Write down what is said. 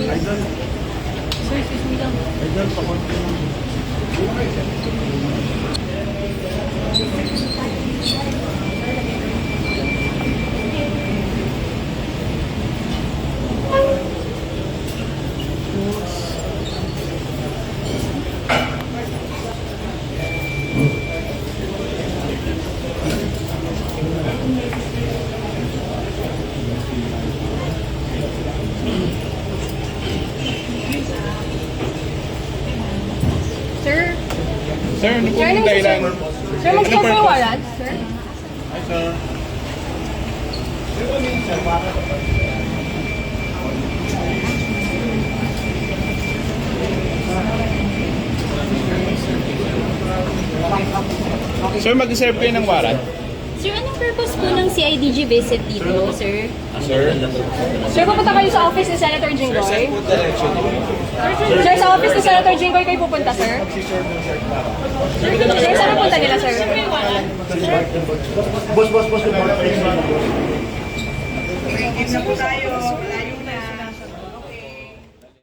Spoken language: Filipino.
Sir, excuse me lang. Sir? Sir, ano po Sir, yung anong dahilan? Sir, mag-check po yung warrant, sir? Hi, sir. Sir, mag-serve kayo ng warrant? Sir, anong purpose po ng CIDG visit dito, sir? Sir? Sir, pupunta kayo sa office ni Senator Jinggoy? Sir, sa office ni Senator Jinggoy kayo pupunta, sir? Sir, saan pupunta nila, sir? Boss.